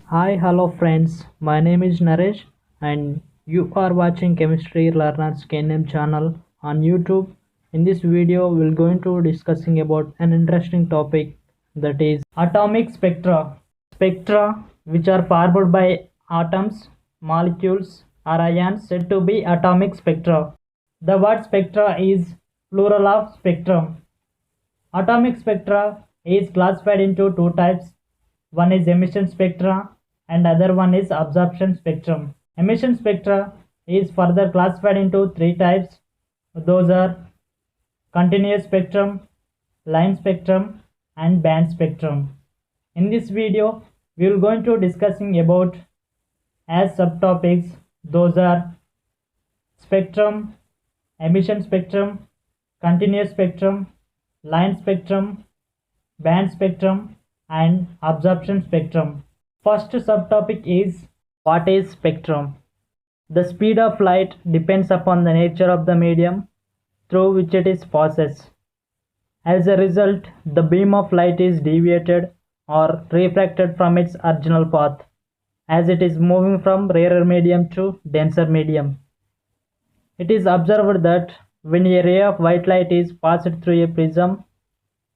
Hi, hello friends. My name is Naresh and you are watching Chemistry Learners KNM channel on YouTube. In this video, we're going to discussing about an interesting topic, that is atomic spectra. Spectra which are formed by atoms, molecules or ions said to be atomic spectra. The word spectra is plural of spectrum. Atomic spectra is classified into two types. One is emission spectra and other one is absorption spectrum. Emission spectra is further classified into three types. Those are continuous spectrum, line spectrum and band spectrum. In this video, we will going to discussing about as subtopics. Those are spectrum, emission spectrum, continuous spectrum, line spectrum, band spectrum and absorption spectrum. First subtopic is what is spectrum? The speed of light depends upon the nature of the medium through which it is passes. As a result, the beam of light is deviated or refracted from its original path as it is moving from rarer medium to denser medium. It is observed that when a ray of white light is passed through a prism,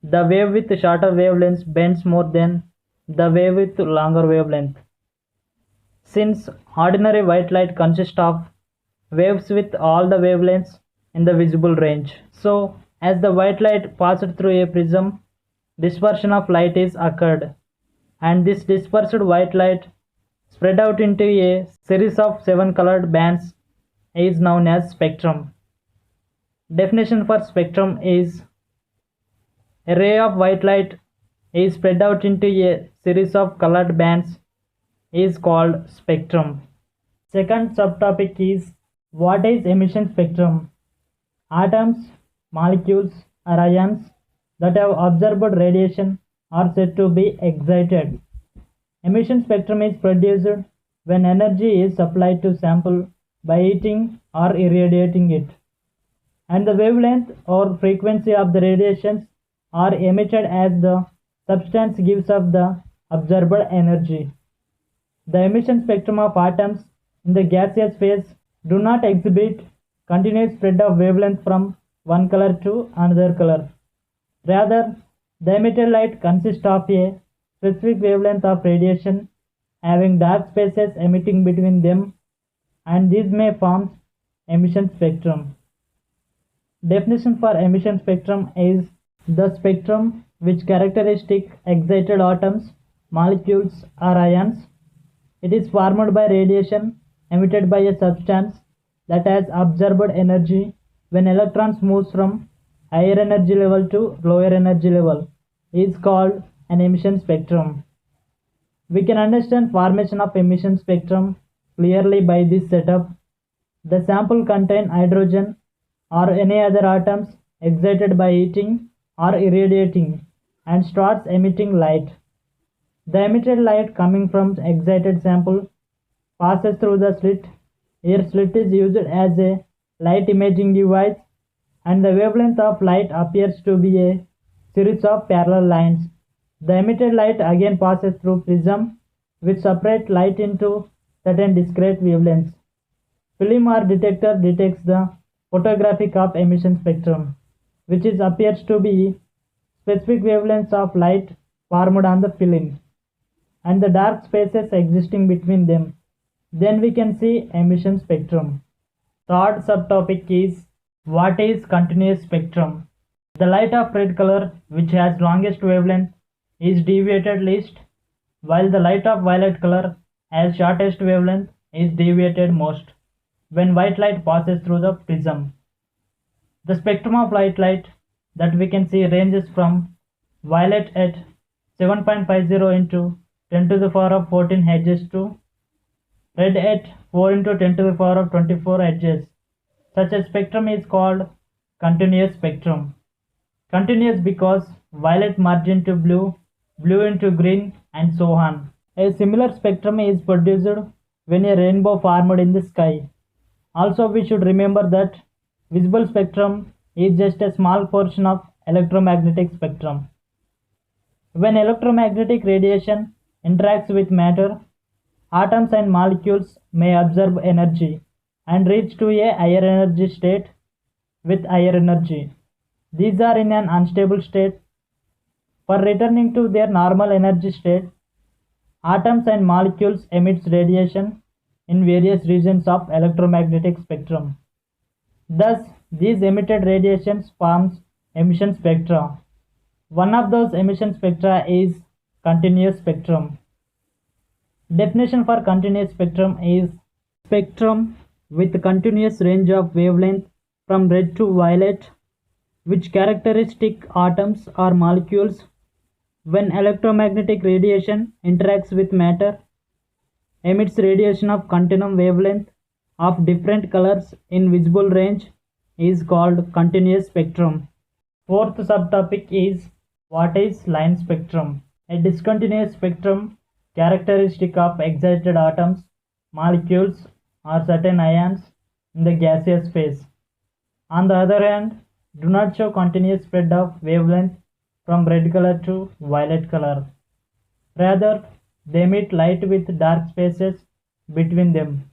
the wave with shorter wavelength bends more than the wave with longer wavelength. Since ordinary white light consists of waves with all the wavelengths in the visible range, so as the white light passed through a prism, dispersion of light is occurred, and this dispersed white light spread out into a series of seven colored bands is known as spectrum. Definition for spectrum is a ray of white light is spread out into a series of colored bands is called spectrum. Second subtopic is what is emission spectrum? Atoms, molecules or ions that have absorbed radiation are said to be excited. Emission spectrum is produced when energy is supplied to sample by heating or irradiating it, and the wavelength or frequency of the radiations are emitted as the substance gives off the absorbed energy. The emission spectrum of atoms in the gaseous phase do not exhibit continuous spread of wavelength from one color to another color. Rather, the emitted light consists of a specific wavelength of radiation having dark spaces emitting between them, and this may form emission spectrum. Definition for emission spectrum is the spectrum which characteristic excited atoms, molecules or ions. It is formed by radiation emitted by a substance that has absorbed energy when electrons moves from higher energy level to lower energy level is called an emission spectrum. We can understand formation of emission spectrum clearly by this setup. The sample contain hydrogen or any other atoms excited by heating or irradiating and starts emitting light. The emitted light coming from excited sample passes through the slit. Here slit is used as a light imaging device, and the wavelength of light appears to be a series of parallel lines. The emitted light again passes through prism which separate light into certain discrete wavelengths. Film or detector detects the photographic of emission spectrum, which is appears to be specific wavelengths of light formed on the film and the dark spaces existing between them. Then we can see emission spectrum. Third subtopic is what is continuous spectrum? The light of red color, which has longest wavelength, is deviated least, while the light of violet color has shortest wavelength is deviated most when white light passes through the prism. The spectrum of light that we can see ranges from violet at 7.50 into 10 to the power of 14 Hz to red at 4 into 10 to the power of 24 Hz. Such a spectrum is called continuous spectrum. Continuous because violet merge into blue, blue into green and so on. A similar spectrum is produced when a rainbow formed in the sky. Also, we should remember that visible spectrum is just a small portion of electromagnetic spectrum. When electromagnetic radiation interacts with matter, Atoms and molecules may absorb energy and reach to a higher energy state with higher energy. These are in an unstable state. For returning to their normal energy state, atoms and molecules emit radiation in various regions of electromagnetic spectrum. Thus, these emitted radiations forms emission spectra. One of those emission spectra is continuous spectrum. Definition for continuous spectrum is spectrum with continuous range of wavelength from red to violet, which characteristic atoms or molecules when electromagnetic radiation interacts with matter emits radiation of continuum wavelength of different colors in visible range is called continuous spectrum. Fourth subtopic is what is line spectrum? A discontinuous spectrum characteristic of excited atoms, molecules or certain ions in the gaseous phase. On the other hand, do not show continuous spread of wavelength from red color to violet color. Rather, they emit light with dark spaces between them.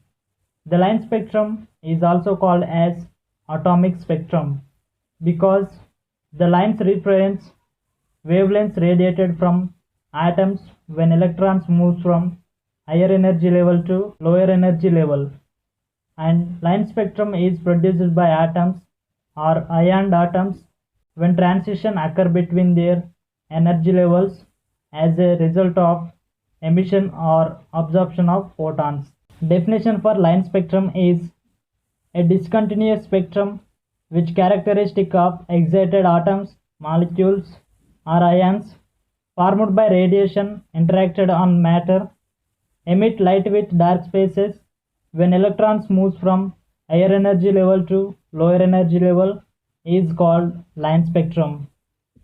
The line spectrum is also called as atomic spectrum because the lines represents wavelengths radiated from atoms when electrons move from higher energy level to lower energy level, and line spectrum is produced by atoms or ion atoms when transition occur between their energy levels as a result of emission or absorption of photons. Definition for line spectrum is a discontinuous spectrum which characteristic of excited atoms, molecules or ions formed by radiation interacted on matter emit light with dark spaces when electrons move from higher energy level to lower energy level is called line spectrum.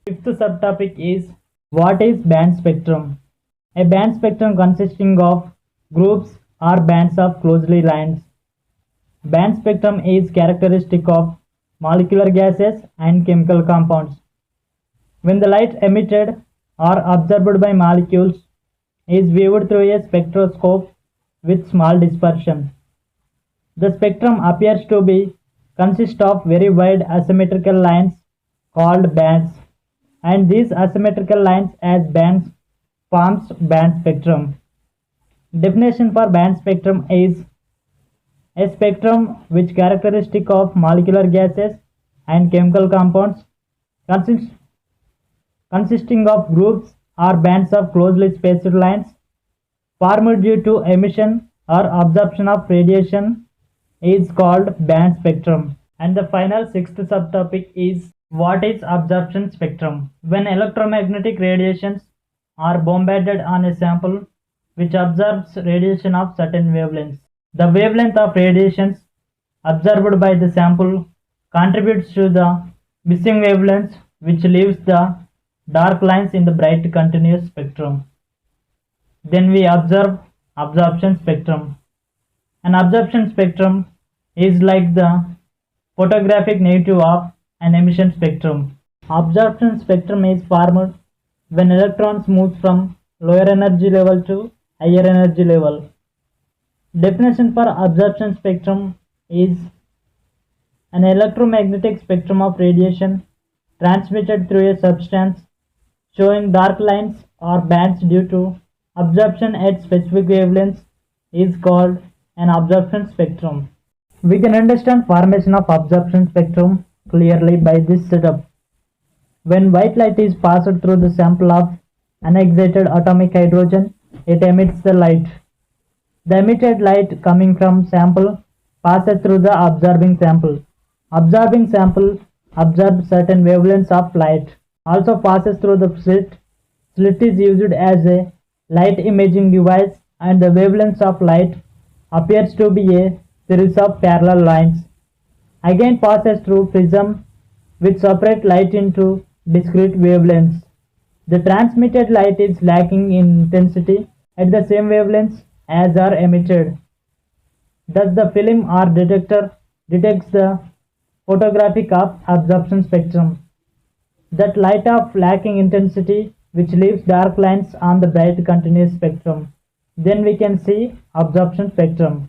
Fifth subtopic is what is band spectrum? A band spectrum consisting of groups or bands of closely lined. Band spectrum is characteristic of molecular gases and chemical compounds. When the light emitted or absorbed by molecules is viewed through a spectroscope with small dispersion, the spectrum appears to be consist of very wide asymmetrical lines called bands, and these asymmetrical lines as bands forms band spectrum. Definition for band spectrum is a spectrum which characteristic of molecular gases and chemical compounds consisting of groups or bands of closely spaced lines formed due to emission or absorption of radiation is called band spectrum. And the final sixth subtopic is what is absorption spectrum? When electromagnetic radiations are bombarded on a sample which absorbs radiation of certain wavelengths. The wavelength of radiations absorbed by the sample contributes to the missing wavelengths which leaves the dark lines in the bright continuous spectrum. Then we observe absorption spectrum. An absorption spectrum is like the photographic negative of an emission spectrum. Absorption spectrum is formed when electrons move from lower energy level to higher energy level. Definition for absorption spectrum is an electromagnetic spectrum of radiation transmitted through a substance showing dark lines or bands due to absorption at specific wavelengths is called an absorption spectrum. We can understand formation of absorption spectrum clearly by this setup. When white light is passed through the sample of unexcited atomic hydrogen, it emits the light. The emitted light coming from sample passes through the absorbing sample. Absorbing sample absorbs certain wavelengths of light. Also passes through the slit. Slit is used as a light imaging device, and the wavelengths of light appears to be a series of parallel lines. Again passes through prism which separate light into discrete wavelengths. The transmitted light is lacking in intensity at the same wavelengths as are emitted. Thus the film or detector detects the photographic of absorption spectrum. That light of lacking intensity which leaves dark lines on the bright continuous spectrum. Then we can see absorption spectrum.